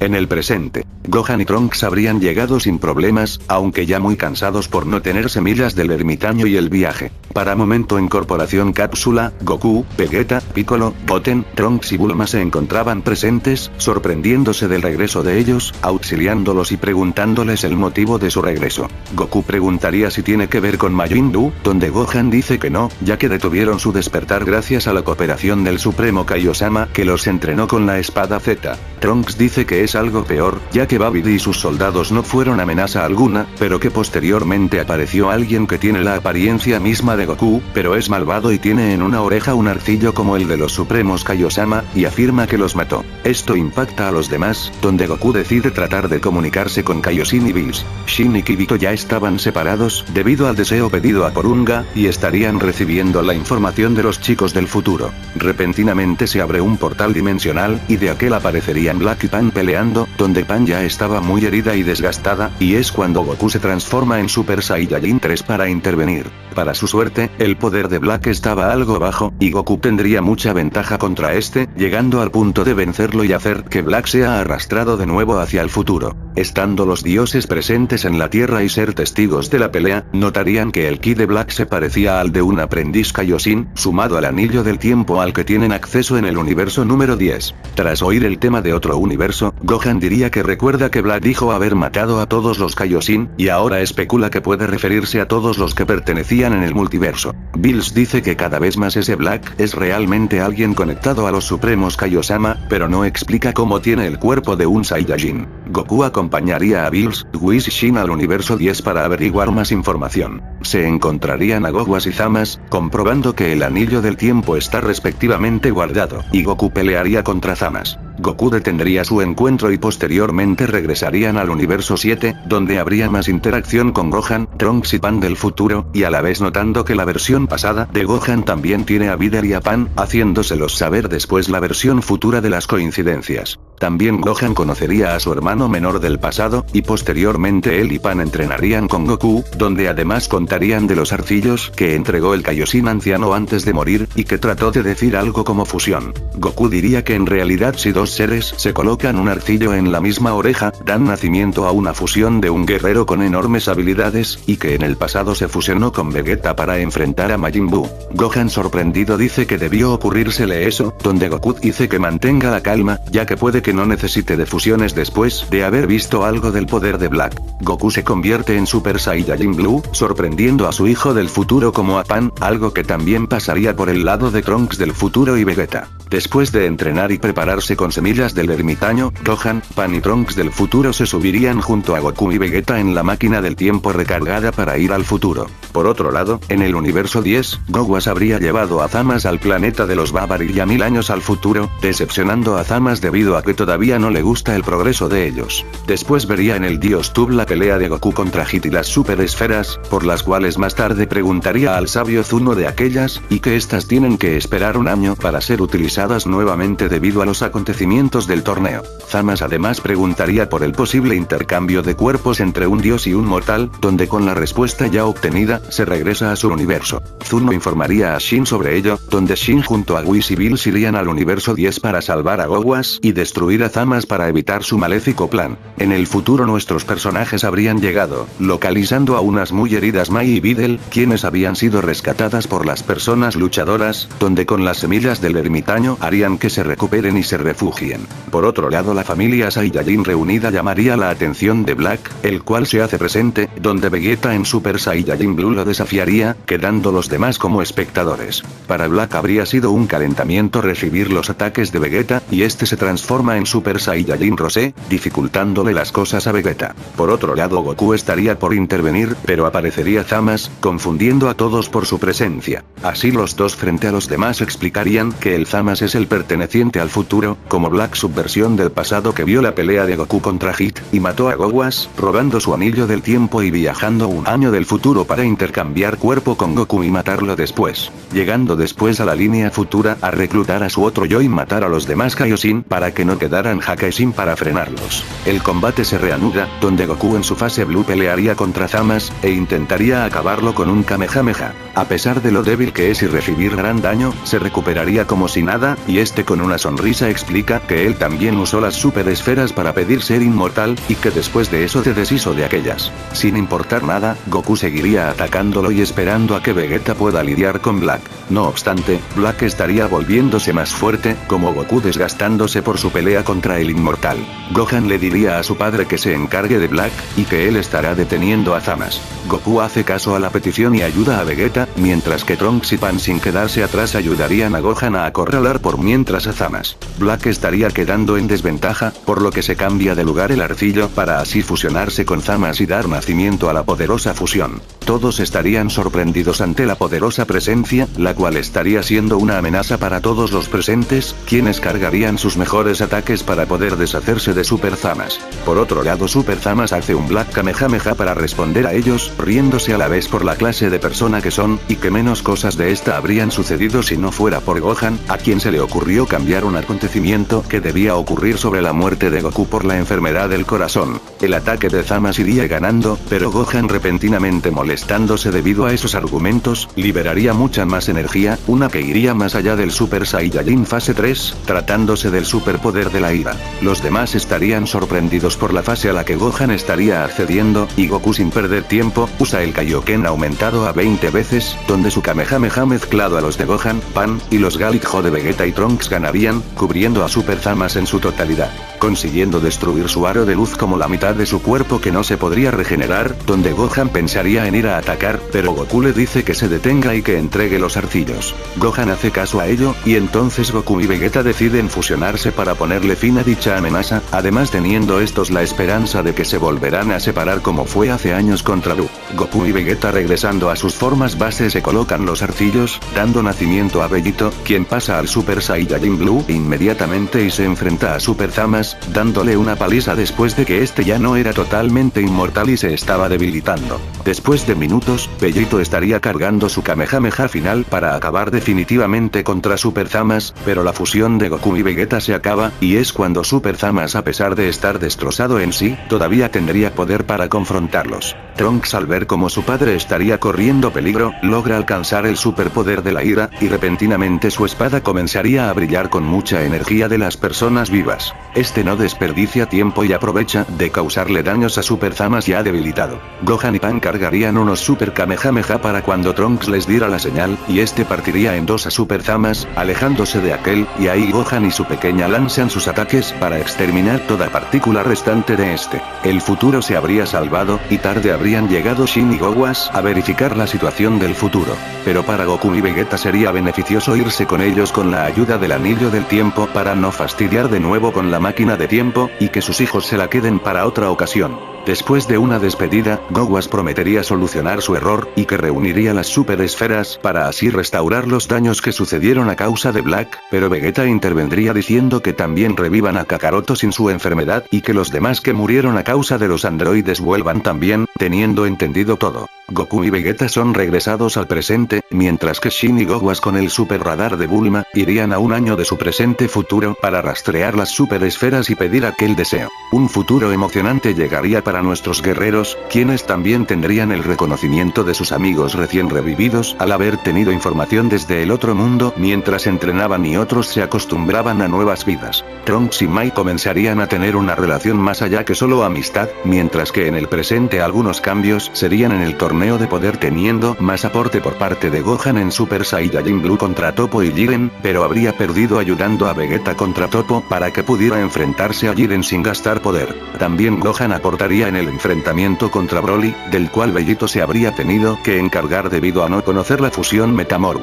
En el presente, Gohan y Trunks habrían llegado sin problemas, aunque ya muy cansados por no tener semillas del ermitaño y el viaje. Para momento en Corporación Cápsula, Goku, Vegeta, Piccolo, Goten, Trunks y Bulma se encontraban presentes, sorprendiéndose del regreso de ellos, auxiliándolos y preguntándoles el motivo de su regreso. Goku preguntaría si tiene que ver con Majin Buu, donde Gohan dice que no, ya que detuvieron su despertar gracias a la cooperación del Supremo Kaiosama que los entrenó con la espada Z. Trunks dice que es algo peor, ya que Babidi y sus soldados no fueron amenaza alguna, pero que posteriormente apareció alguien que tiene la apariencia misma de Goku, pero es malvado y tiene en una oreja un arcillo como el de los Supremos Kaiosama, y afirma que los mató. Esto impacta a los demás, donde Goku decide tratar de comunicarse con Kaioshin y Bills. Shin y Kibito ya estaban separados, debido al deseo pedido a Porunga, y estarían recibiendo la información de los chicos del futuro. Repentinamente se abre un portal dimensional, y de aquel aparecerían Black y Pan peleando, donde Pan ya estaba muy herida y desgastada, y es cuando Goku se transforma en Super Saiyajin 3 para intervenir. Para su suerte, el poder de Black estaba algo bajo, y Goku tendría mucha ventaja contra este, llegando al punto de vencerlo y hacer que Black sea arrastrado de nuevo hacia el futuro. Estando los dioses presentes en la Tierra y ser testigos de la pelea, notarían que el ki de Black se parecía al de un aprendiz Kaioshin, sumado al anillo del tiempo al que tienen acceso en el universo número 10. Tras oír el tema de otro universo, Gohan diría que recuerda que Black dijo haber matado a todos los Kaioshin, y ahora especula que puede referirse a todos los que pertenecían en el multiverso. Bills dice que cada vez más ese Black es realmente alguien conectado a los Supremos Kaiosama, pero no explica cómo tiene el cuerpo de un Saiyajin. Goku acompañaría a Bills, Whis y Shin al universo 10 para averiguar más información. Se encontrarían a Gowas y Zamas, comprobando que el anillo del tiempo está respectivamente guardado, y Goku pelearía contra Zamas. Goku detendría su encuentro y posteriormente regresarían al universo 7, donde habría más interacción con Gohan, Trunks y Pan del futuro, y a la vez notando que la versión pasada de Gohan también tiene a Videl y a Pan, haciéndoselos saber después la versión futura de las coincidencias. También Gohan conocería a su hermano menor del pasado, y posteriormente él y Pan entrenarían con Goku, donde además contarían de los arcillos que entregó el Kaioshin anciano antes de morir, y que trató de decir algo como fusión. Goku diría que en realidad si dos seres se colocan un arcillo en la misma oreja, dan nacimiento a una fusión de un guerrero con enormes habilidades, y que en el pasado se fusionó con Vegeta para enfrentar a Majin Buu. Gohan sorprendido dice que debió ocurrírsele eso, donde Goku dice que mantenga la calma, ya que puede que no necesite de fusiones después de haber visto algo del poder de Black. Goku se convierte en Super Saiyajin Blue, sorprendiendo a su hijo del futuro como a Pan, algo que también pasaría por el lado de Trunks del futuro y Vegeta. Después de entrenar y prepararse con semillas del ermitaño, Gohan, Pan y Trunks del futuro se subirían junto a Goku y Vegeta en la máquina del tiempo recargada para ir al futuro. Por otro lado, en el universo 10, Gowas habría llevado a Zamas al planeta de los Babari y a 1000 años al futuro, decepcionando a Zamas debido a que todavía no le gusta el progreso de ellos. Después vería en el Dios Tub la pelea de Goku contra Hit y las super esferas, por las cuales más tarde preguntaría al sabio Zuno de aquellas, y que estas tienen que esperar un año para ser utilizadas nuevamente debido a los acontecimientos del torneo. Zamas además preguntaría por el posible intercambio de cuerpos entre un dios y un mortal, donde con la respuesta ya obtenida, se regresa a su universo. Zuno informaría a Shin sobre ello, donde Shin junto a Whis y Bills irían al universo 10 para salvar a Gowas y destruir a Zamas para evitar su maléfico plan. En el futuro nuestros personajes habrían llegado, localizando a unas muy heridas Mai y Videl, quienes habían sido rescatadas por las personas luchadoras, donde con las semillas del ermitaño harían que se recuperen y se refugien. Por otro lado la familia Saiyajin reunida llamaría la atención de Black, el cual se hace presente, donde Vegeta en Super Saiyajin Blue lo desafiaría, quedando los demás como espectadores. Para Black habría sido un calentamiento recibir los ataques de Vegeta, y este se transforma en Super Saiyajin Rosé, dificultándole las cosas a Vegeta. Por otro lado Goku estaría por intervenir, pero aparecería Zamas, confundiendo a todos por su presencia. Así los dos frente a los demás explicarían que el Zamas es el perteneciente al futuro, como Black subversión del pasado que vio la pelea de Goku contra Hit, y mató a Gowas, robando su anillo del tiempo y viajando un año del futuro para intercambiar cuerpo con Goku y matarlo después. Llegando después a la línea futura a reclutar a su otro yo y matar a los demás Kaioshin para que no quedara quedaran Hakeshin para frenarlos. El combate se reanuda, donde Goku en su fase Blue pelearía contra Zamasu, e intentaría acabarlo con un Kamehameha. A pesar de lo débil que es y recibir gran daño, se recuperaría como si nada, y este con una sonrisa explica que él también usó las super esferas para pedir ser inmortal, y que después de eso se deshizo de aquellas. Sin importar nada, Goku seguiría atacándolo y esperando a que Vegeta pueda lidiar con Black. No obstante, Black estaría volviéndose más fuerte, como Goku desgastándose por su pelea contra el inmortal. Gohan le diría a su padre que se encargue de Black, y que él estará deteniendo a Zamasu. Goku hace caso a la petición y ayuda a Vegeta, mientras que Trunks y Pan sin quedarse atrás ayudarían a Gohan a acorralar por mientras a Zamasu. Black estaría quedando en desventaja, por lo que se cambia de lugar el arcillo para así fusionarse con Zamasu y dar nacimiento a la poderosa fusión. Todos estarían sorprendidos ante la poderosa presencia, la cual estaría siendo una amenaza para todos los presentes, quienes cargarían sus mejores ataques para poder deshacerse de Super Zamasu. Por otro lado, Super Zamasu hace un Black Kamehameha para responder a ellos, riéndose a la vez por la clase de persona que son, y que menos cosas de esta habrían sucedido si no fuera por Gohan, a quien se le ocurrió cambiar un acontecimiento que debía ocurrir sobre la muerte de Goku por la enfermedad del corazón. El ataque de Zamasu iría ganando, pero Gohan repentinamente molestándose debido a esos argumentos, liberaría mucha más energía, una que iría más allá del Super Saiyajin fase 3, tratándose del superpoder de la ira. Los demás estarían sorprendidos por la fase a la que Gohan estaría accediendo, y Goku sin perder tiempo, usa el Kaioken aumentado a 20 veces, donde su Kamehameha mezclado a los de Gohan, Pan, y los Gallic-Jo de Vegeta y Trunks ganarían, cubriendo a Super Zamasu en su totalidad, consiguiendo destruir su aro de luz como la mitad de su cuerpo que no se podría regenerar, donde Gohan pensaría en ir a atacar, pero Goku le dice que se detenga y que entregue los arcillos. Gohan hace caso a ello, y entonces Goku y Vegeta deciden fusionarse para ponerle fin a dicha amenaza, además teniendo estos la esperanza de que se volverán a separar como fue hace años contra Buu. Goku y Vegeta regresando a sus formas base se colocan los arcillos, dando nacimiento a Bellito, quien pasa al Super Saiyajin Blue inmediatamente y se enfrenta a Super Zamasu, dándole una paliza después de que este ya no era totalmente inmortal y se estaba debilitando. Después de minutos, Bellito estaría cargando su Kamehameha final para acabar definitivamente contra Super Zamasu, pero la fusión de Goku y Vegeta se acaba, y es cuando Super Zamasu, a pesar de estar destrozado en sí, todavía tendría poder para confrontarlos. Trunks, al ver cómo su padre estaría corriendo peligro, logra alcanzar el superpoder de la ira, y repentinamente su espada comenzaría a brillar con mucha energía de las personas vivas. Este no desperdicia tiempo y aprovecha de causarle daños a Super Zamasu ya debilitado. Gohan y Pan cargarían unos Super Kamehameha para cuando Trunks les diera la señal, y este partiría en dos a Super Zamasu, alejándose de aquel, y ahí Gohan y su pequeña lanzan sus ataques para exterminar toda partícula restante de este. El futuro se habría salvado, y tarde habrían llegado Shin y Gowas a verificar la situación del futuro. Pero para Goku y Vegeta sería beneficioso irse con ellos con la ayuda del anillo del tiempo para no fastidiar de nuevo con la máquina de tiempo, y que sus hijos se la queden para otra ocasión. Después de una despedida, Gowas prometería solucionar su error, y que reuniría las super esferas para así restaurar los daños que sucedieron a causa de Black, pero Vegeta intervendría diciendo que también revivan a Kakaroto sin su enfermedad, y que los demás que murieron a causa de los androides vuelvan también, teniendo entendido todo. Goku y Vegeta son regresados al presente, mientras que Shin y Gowas con el super radar de Bulma, irían a un año de su presente futuro para rastrear las super esferas y pedir aquel deseo. Un futuro emocionante llegaría para nuestros guerreros, quienes también tendrían el reconocimiento de sus amigos recién revividos al haber tenido información desde el otro mundo mientras entrenaban y otros se acostumbraban a nuevas vidas. Trunks y Mai comenzarían a tener una relación más allá que solo amistad, mientras que en el presente algunos cambios serían en el torneo de poder teniendo más aporte por parte de Gohan en Super Saiyajin Blue contra Toppo y Jiren, pero habría perdido ayudando a Vegeta contra Toppo para que pudiera enfrentarse a Jiren sin gastar poder. También Gohan aportaría en el enfrentamiento contra Broly, del cual Bellito se habría tenido que encargar debido a no conocer la fusión Metamoru.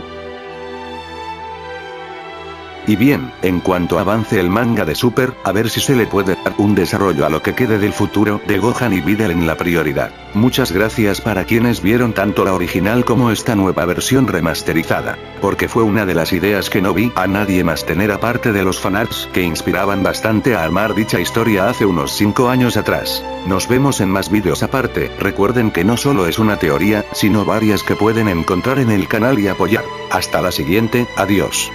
Y bien, en cuanto avance el manga de Super, a ver si se le puede dar un desarrollo a lo que quede del futuro de Gohan y Videl en la prioridad. Muchas gracias para quienes vieron tanto la original como esta nueva versión remasterizada, porque fue una de las ideas que no vi a nadie más tener aparte de los fanarts que inspiraban bastante a armar dicha historia hace unos 5 años atrás. Nos vemos en más vídeos aparte, recuerden que no solo es una teoría, sino varias que pueden encontrar en el canal y apoyar. Hasta la siguiente, adiós.